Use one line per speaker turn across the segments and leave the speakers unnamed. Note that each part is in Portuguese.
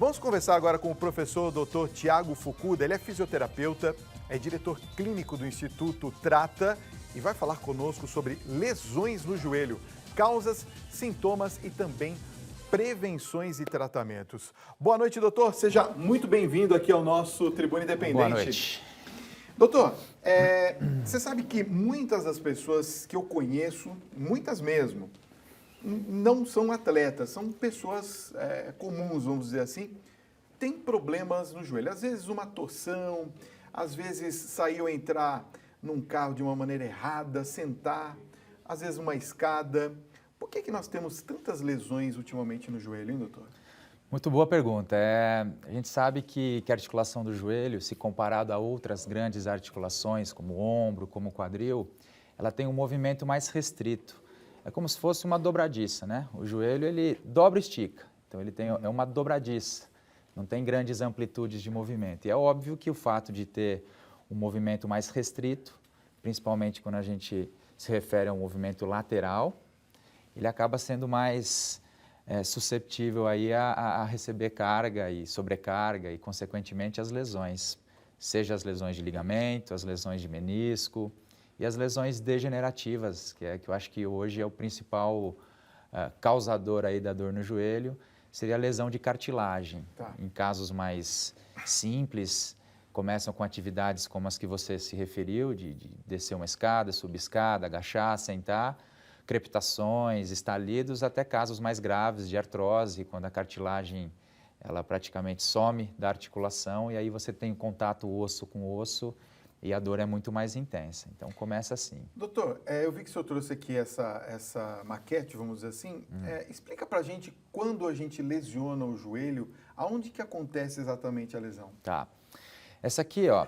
Vamos conversar agora com o professor Dr. Tiago Fukuda. Ele é fisioterapeuta, é diretor clínico do Instituto Trata e vai falar conosco sobre lesões no joelho, causas, sintomas e também prevenções e tratamentos. Boa noite, doutor. Seja muito bem-vindo aqui ao nosso Tribuna Independente.
Boa noite.
Doutor, você sabe que muitas das pessoas que eu conheço, muitas mesmo, não são atletas, são pessoas comuns, vamos dizer assim, têm problemas no joelho. Às vezes uma torção, às vezes sair ou entrar num carro de uma maneira errada, sentar, às vezes uma escada. Por que nós temos tantas lesões ultimamente no joelho, hein, doutor?
Muito boa pergunta. A gente sabe que a articulação do joelho, se comparado a outras grandes articulações, como o ombro, como o quadril, ela tem um movimento mais restrito. É como se fosse uma dobradiça, né? O joelho, ele dobra e estica. Então, ele é uma dobradiça. Não tem grandes amplitudes de movimento. E é óbvio que o fato de ter um movimento mais restrito, principalmente quando a gente se refere a um movimento lateral, ele acaba sendo mais susceptível aí a receber carga e sobrecarga e, consequentemente, as lesões. Seja as lesões de ligamento, as lesões de menisco e as lesões degenerativas, que eu acho que hoje é o principal causador aí da dor no joelho, seria a lesão de cartilagem.
Tá.
Em casos mais simples, começam com atividades como as que você se referiu, de descer uma escada, subir escada, agachar, sentar, crepitações, estalidos, até casos mais graves de artrose, quando a cartilagem ela praticamente some da articulação e aí você tem contato osso com osso e a dor é muito mais intensa. Então, começa assim.
Doutor, eu vi que o senhor trouxe aqui essa maquete, vamos dizer assim. Explica pra gente quando a gente lesiona o joelho, aonde que acontece exatamente a lesão?
Tá. Essa aqui, ó,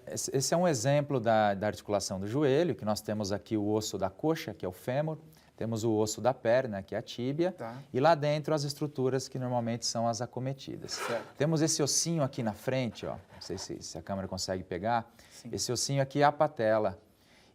esse é um exemplo da articulação do joelho, que nós temos aqui o osso da coxa, que é o fêmur, temos o osso da perna, que é a tíbia,
Tá.
e lá dentro as estruturas que normalmente são as acometidas.
Certo.
Temos esse ossinho aqui na frente, ó, não sei se a câmera consegue pegar,
Sim.
esse ossinho aqui é a patela.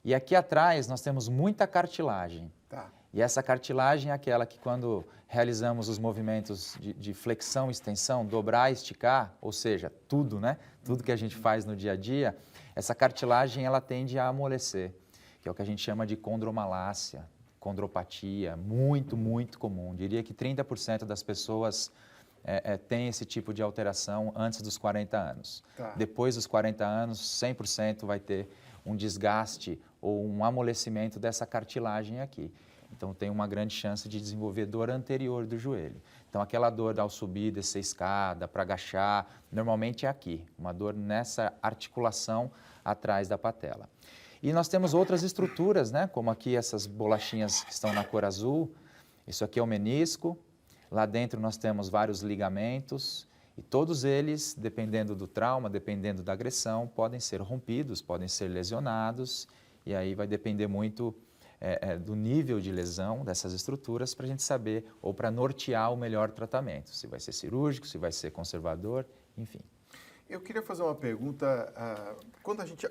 E aqui atrás nós temos muita cartilagem.
Tá.
E essa cartilagem é aquela que quando realizamos os movimentos de flexão e extensão, dobrar e esticar, ou seja, tudo, né? Tudo que a gente faz no dia a dia, essa cartilagem ela tende a amolecer, que é o que a gente chama de condromalácia, condropatia, muito, muito comum. Diria que 30% das pessoas têm esse tipo de alteração antes dos 40 anos.
Tá.
Depois dos 40 anos, 100% vai ter um desgaste ou um amolecimento dessa cartilagem aqui. Então, tem uma grande chance de desenvolver dor anterior do joelho. Então, aquela dor ao subir, descer escada, para agachar, normalmente é aqui, uma dor nessa articulação atrás da patela. E nós temos outras estruturas, né? Como aqui essas bolachinhas que estão na cor azul. Isso aqui é o menisco. Lá dentro nós temos vários ligamentos e todos eles, dependendo do trauma, dependendo da agressão, podem ser rompidos, podem ser lesionados e aí vai depender muito do nível de lesão dessas estruturas para a gente saber ou para nortear o melhor tratamento, se vai ser cirúrgico, se vai ser conservador, enfim.
Eu queria fazer uma pergunta. Quando a gente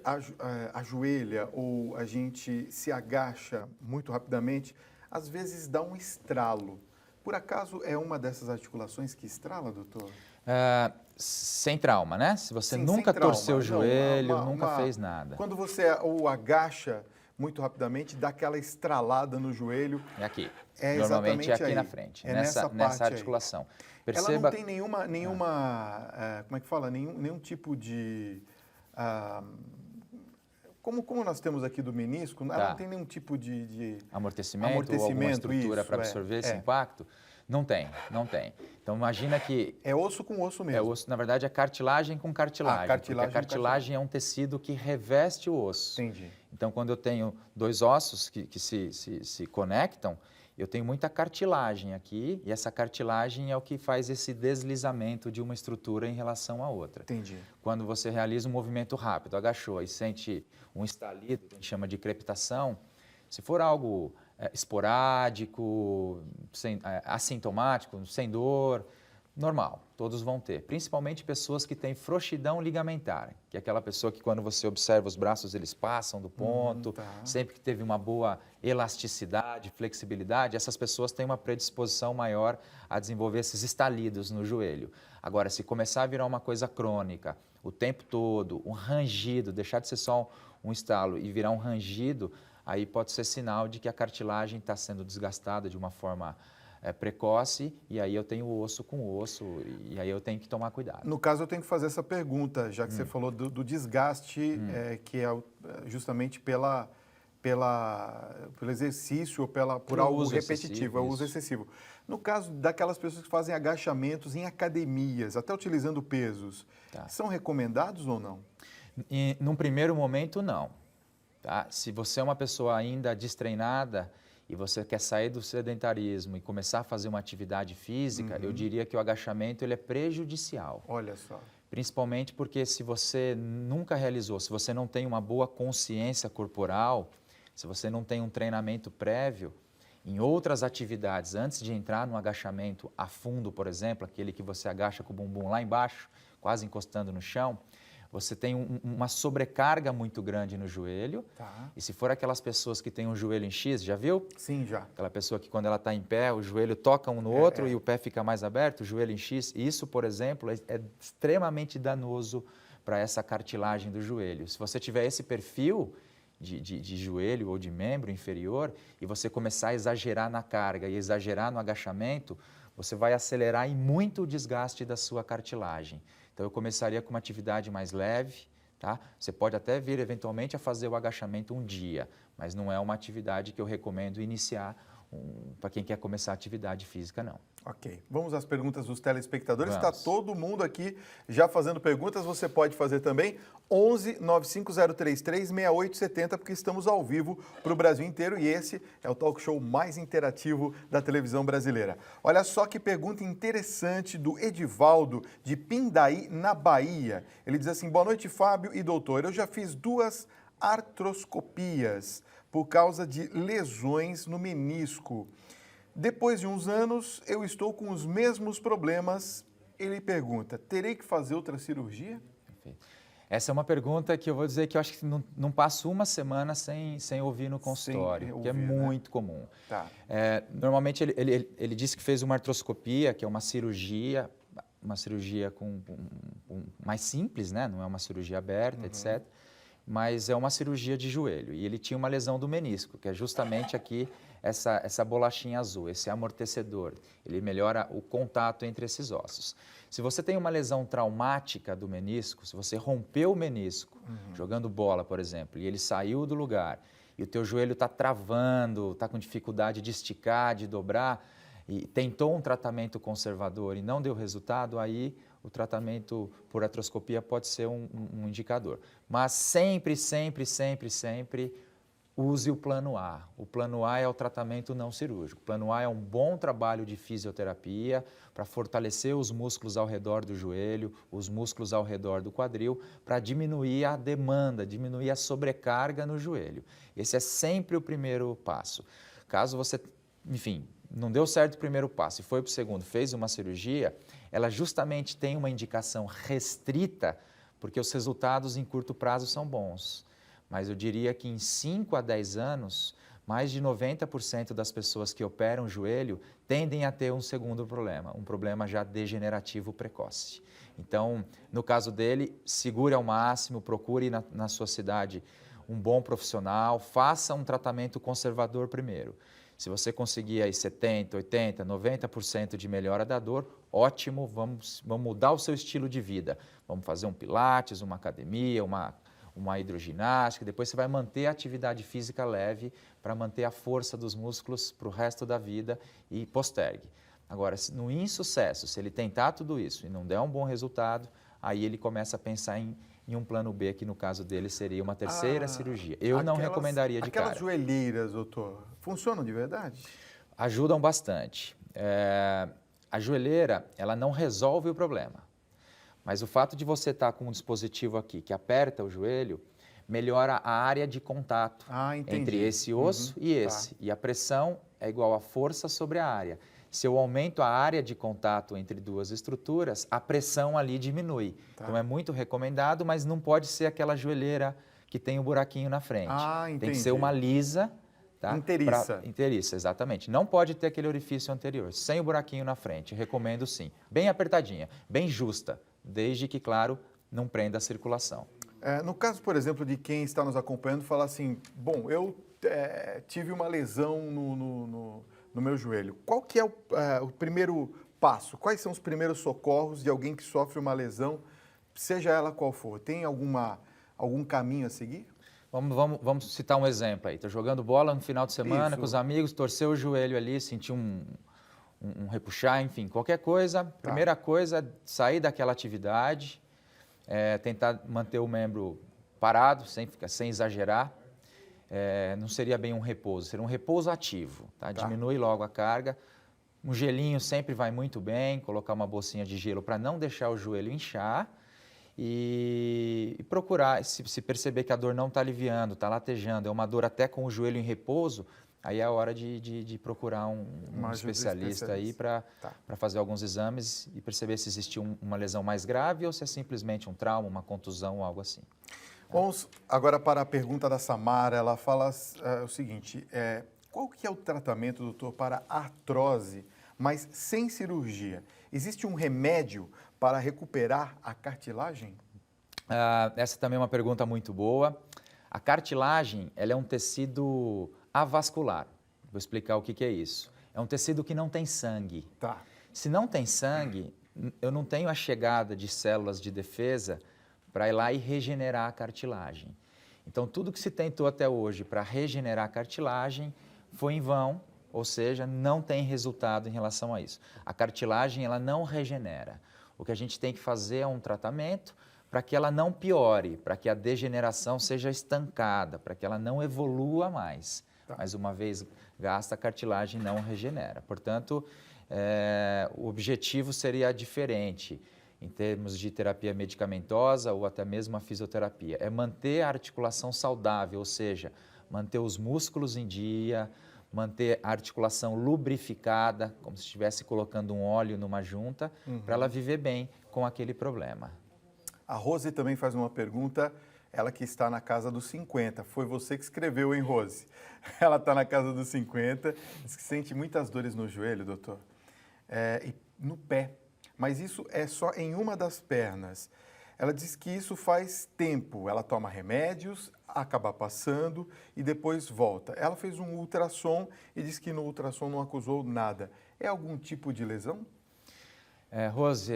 ajoelha ou a gente se agacha muito rapidamente, às vezes dá um estralo. Por acaso é uma dessas articulações que estrala, doutor?
Sem trauma, né? Se você
Sim,
nunca
sem trauma.
torceu o
Não,
joelho, nunca fez nada.
Quando você ou agacha muito rapidamente, dá aquela estralada no joelho.
É aqui.
É
Normalmente
exatamente
é aqui
aí.
na frente,
É
nessa
parte
articulação.
Ela não tem nenhuma como é que fala? Nenhum tipo de... como nós temos aqui do menisco, ela não tem nenhum tipo de
amortecimento ou alguma estrutura para absorver esse impacto? Não tem, não tem. Então, imagina que...
É osso com osso mesmo.
É osso, na verdade, é cartilagem com cartilagem. Porque a cartilagem é um tecido que reveste o osso.
Entendi.
Então, quando eu tenho dois ossos que se conectam, eu tenho muita cartilagem aqui e essa cartilagem é o que faz esse deslizamento de uma estrutura em relação à outra.
Entendi.
Quando você realiza um movimento rápido, agachou e sente um estalido, que a gente chama de crepitação, se for algo esporádico, assintomático, sem dor, Normal, todos vão ter, principalmente pessoas que têm frouxidão ligamentar, que é aquela pessoa que quando você observa os braços eles passam do ponto, sempre que teve uma boa elasticidade, flexibilidade, essas pessoas têm uma predisposição maior a desenvolver esses estalidos no joelho. Agora, se começar a virar uma coisa crônica, o tempo todo, um rangido, deixar de ser só um estalo e virar um rangido, aí pode ser sinal de que a cartilagem está sendo desgastada de uma forma precoce, e aí eu tenho osso com osso, e aí eu tenho que tomar cuidado.
No caso, eu tenho que fazer essa pergunta, já que você falou do desgaste, que é justamente pelo exercício ou por algo repetitivo, é o uso excessivo. No caso daquelas pessoas que fazem agachamentos em academias, até utilizando pesos, são recomendados ou não?
Num primeiro momento, não. Tá? Se você é uma pessoa ainda destreinada, e você quer sair do sedentarismo e começar a fazer uma atividade física, eu diria que o agachamento ele é prejudicial.
Olha só.
Principalmente porque se você nunca realizou, se você não tem uma boa consciência corporal, se você não tem um treinamento prévio, em outras atividades, antes de entrar no agachamento a fundo, por exemplo, aquele que você agacha com o bumbum lá embaixo, quase encostando no chão, você tem uma sobrecarga muito grande no joelho. E se for aquelas pessoas que têm um joelho em X, já viu?
Sim, já.
Aquela pessoa que quando ela está em pé, o joelho toca um no outro e o pé fica mais aberto, o joelho em X. Isso, por exemplo, é extremamente danoso para essa cartilagem do joelho. Se você tiver esse perfil de joelho ou de membro inferior e você começar a exagerar na carga e exagerar no agachamento, você vai acelerar em muito o desgaste da sua cartilagem. Então, eu começaria com uma atividade mais leve, tá? Você pode até vir, eventualmente, a fazer o agachamento um dia, mas não é uma atividade que eu recomendo iniciar para quem quer começar atividade física, não.
Ok. Vamos às perguntas dos telespectadores.
Vamos.
Está todo mundo aqui já fazendo perguntas. Você pode fazer também. 11 95033 6870, porque estamos ao vivo para o Brasil inteiro e esse é o talk show mais interativo da televisão brasileira. Olha só que pergunta interessante do Edivaldo, de Pindaí, na Bahia. Ele diz assim: boa noite, Fábio e doutor. Eu já fiz 2 artroscopias por causa de lesões no menisco. Depois de uns anos, eu estou com os mesmos problemas. Ele pergunta, terei que fazer outra cirurgia?
Perfeito. Essa é uma pergunta que eu vou dizer que eu acho que não passo uma semana sem ouvir no consultório, que é muito comum. Normalmente ele disse que fez uma artroscopia, que é uma cirurgia mais simples, né? Não é uma cirurgia aberta, etc. Mas é uma cirurgia de joelho. E ele tinha uma lesão do menisco, que é justamente aqui essa bolachinha azul, esse amortecedor. Ele melhora o contato entre esses ossos. Se você tem uma lesão traumática do menisco, se você rompeu o menisco jogando bola, por exemplo, e ele saiu do lugar, e o teu joelho está travando, está com dificuldade de esticar, de dobrar, e tentou um tratamento conservador e não deu resultado, aí o tratamento por artroscopia pode ser um indicador. Mas sempre use o plano A. O plano A é o tratamento não cirúrgico. O plano A é um bom trabalho de fisioterapia para fortalecer os músculos ao redor do joelho, os músculos ao redor do quadril, para diminuir a demanda, diminuir a sobrecarga no joelho. Esse é sempre o primeiro passo. Caso você, enfim, não deu certo o primeiro passo e foi para o segundo, fez uma cirurgia, ela justamente tem uma indicação restrita, porque os resultados em curto prazo são bons. Mas eu diria que em 5 a 10 anos, mais de 90% das pessoas que operam o joelho tendem a ter um segundo problema, um problema já degenerativo precoce. Então, no caso dele, segure ao máximo, procure na sua cidade um bom profissional, faça um tratamento conservador primeiro. Se você conseguir aí 70%, 80%, 90% de melhora da dor, ótimo, vamos mudar o seu estilo de vida. Vamos fazer um pilates, uma academia, uma hidroginástica, depois você vai manter a atividade física leve para manter a força dos músculos para o resto da vida e postergue. Agora, no insucesso, se ele tentar tudo isso e não der um bom resultado, aí ele começa a pensar em um plano B, que no caso dele seria uma terceira cirurgia. Eu não recomendaria de cara.
Aquelas joelheiras, doutor, funcionam de verdade?
Ajudam bastante. A joelheira, ela não resolve o problema. Mas o fato de você estar com um dispositivo aqui que aperta o joelho, melhora a área de contato entre esse osso e esse. E a pressão é igual a força sobre a área. Se eu aumento a área de contato entre duas estruturas, a pressão ali diminui.
Tá.
Então é muito recomendado, mas não pode ser aquela joelheira que tem um buraquinho na frente.
Ah, entendi.
Tem que ser uma lisa. Tá?
Inteiriça.
Inteiriça, exatamente. Não pode ter aquele orifício anterior, sem o buraquinho na frente. Recomendo sim. Bem apertadinha, bem justa, desde que, claro, não prenda a circulação.
No caso, por exemplo, de quem está nos acompanhando, fala assim, bom, eu tive uma lesão no meu joelho. Qual que é o primeiro passo? Quais são os primeiros socorros de alguém que sofre uma lesão, seja ela qual for? Tem algum caminho a seguir?
Vamos citar um exemplo aí. Estou jogando bola no final de semana
Isso.
com os amigos, torceu o joelho ali, senti um repuxar, enfim, qualquer coisa. Primeira coisa, sair daquela atividade, tentar manter o membro parado, sem exagerar. Não seria bem um repouso, seria um repouso ativo. Tá? Diminui logo a carga. Um gelinho sempre vai muito bem, colocar uma bolsinha de gelo para não deixar o joelho inchar. E procurar, se perceber que a dor não está aliviando, está latejando, é uma dor até com o joelho em repouso, aí é a hora de procurar um especialista aí para fazer alguns exames e perceber se existiu uma lesão mais grave ou se é simplesmente um trauma, uma contusão, algo assim.
Vamos agora para a pergunta da Samara. Ela fala o seguinte, qual que é o tratamento, doutor, para artrose, mas sem cirurgia? Existe um remédio para recuperar a cartilagem?
Essa também é uma pergunta muito boa. A cartilagem, ela é um tecido avascular. Vou explicar o que é isso. É um tecido que não tem sangue.
Tá.
Se não tem sangue, eu não tenho a chegada de células de defesa para ir lá e regenerar a cartilagem. Então, tudo que se tentou até hoje para regenerar a cartilagem foi em vão, ou seja, não tem resultado em relação a isso. A cartilagem, ela não regenera. O que a gente tem que fazer é um tratamento para que ela não piore, para que a degeneração seja estancada, para que ela não evolua mais. Tá. Mas uma vez gasta, a cartilagem não regenera. Portanto, o objetivo seria diferente em termos de terapia medicamentosa ou até mesmo a fisioterapia. É manter a articulação saudável, ou seja, manter os músculos em dia, manter a articulação lubrificada, como se estivesse colocando um óleo numa junta, para ela viver bem com aquele problema.
A Rose também faz uma pergunta, ela que está na casa dos 50. Foi você que escreveu, hein, Rose? Ela está na casa dos 50, diz que sente muitas dores no joelho, doutor, e no pé. Mas isso é só em uma das pernas. Ela diz que isso faz tempo. Ela toma remédios, acaba passando e depois volta. Ela fez um ultrassom e diz que no ultrassom não acusou nada. É algum tipo de lesão?
Rose,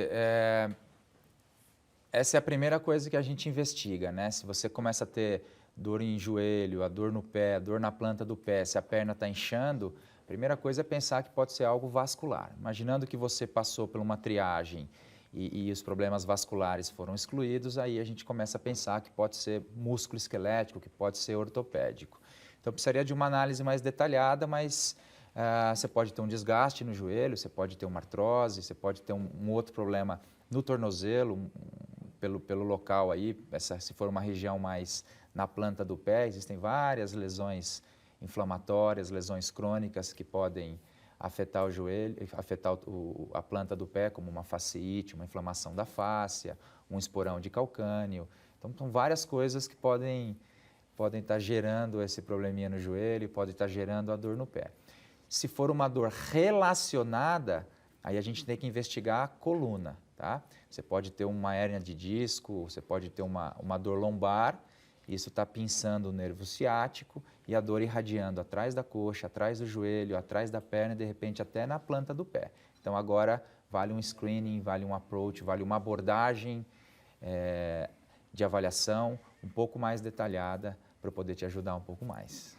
essa é a primeira coisa que a gente investiga, né? Se você começa a ter dor em joelho, a dor no pé, a dor na planta do pé, se a perna está inchando, a primeira coisa é pensar que pode ser algo vascular. Imaginando que você passou por uma triagem e os problemas vasculares foram excluídos, aí a gente começa a pensar que pode ser músculo esquelético, que pode ser ortopédico. Então, precisaria de uma análise mais detalhada, mas você pode ter um desgaste no joelho, você pode ter uma artrose, você pode ter um outro problema no tornozelo, pelo local aí, se for uma região mais na planta do pé, existem várias lesões inflamatórias, lesões crônicas que podem afetar o joelho, afetar a planta do pé, como uma fasciite, uma inflamação da fáscia, um esporão de calcânio. Então, são várias coisas que podem estar gerando esse probleminha no joelho, podem estar gerando a dor no pé. Se for uma dor relacionada, aí a gente tem que investigar a coluna, tá? Você pode ter uma hérnia de disco, você pode ter uma dor lombar, isso está pinçando o nervo ciático e a dor irradiando atrás da coxa, atrás do joelho, atrás da perna e de repente até na planta do pé. Então agora vale um screening, vale um approach, vale uma abordagem de avaliação um pouco mais detalhada para poder te ajudar um pouco mais.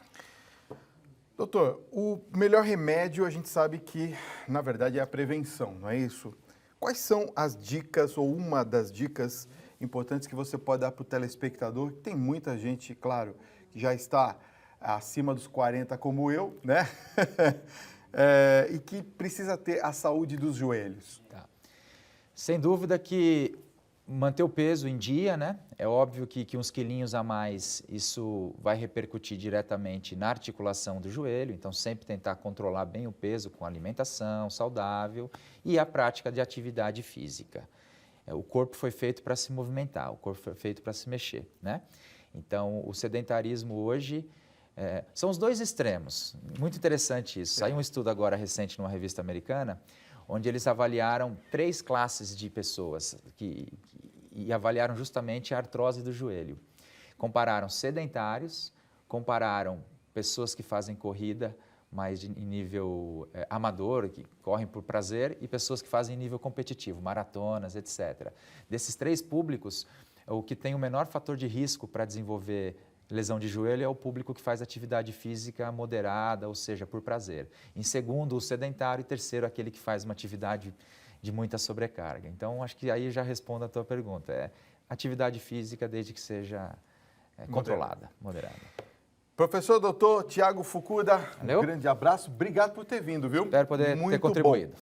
Doutor, o melhor remédio a gente sabe que, na verdade, é a prevenção, não é isso? Quais são as dicas ou uma das dicas importantes que você pode dar para o telespectador? Tem muita gente, claro, que já está acima dos 40 como eu, né? E que precisa ter a saúde dos joelhos.
Tá. Sem dúvida que manter o peso em dia, né? É óbvio que uns quilinhos a mais, isso vai repercutir diretamente na articulação do joelho, então sempre tentar controlar bem o peso com alimentação saudável e a prática de atividade física. O corpo foi feito para se movimentar, o corpo foi feito para se mexer, né? Então, o sedentarismo hoje são os dois extremos. Muito interessante isso. Saiu um estudo agora recente numa revista americana, onde eles avaliaram 3 classes de pessoas e avaliaram justamente a artrose do joelho. Compararam sedentários, compararam pessoas que fazem corrida, mas em nível amador, que correm por prazer, e pessoas que fazem em nível competitivo, maratonas, etc. Desses 3 públicos, o que tem o menor fator de risco para desenvolver lesão de joelho é o público que faz atividade física moderada, ou seja, por prazer. Em segundo, o sedentário, e terceiro, aquele que faz uma atividade de muita sobrecarga. Então, acho que aí já respondo a tua pergunta. É atividade física desde que seja controlada, moderada.
Professor Dr. Thiago Fukuda,
Valeu?
um grande abraço. Obrigado por ter vindo, viu?
Espero poder ter contribuído.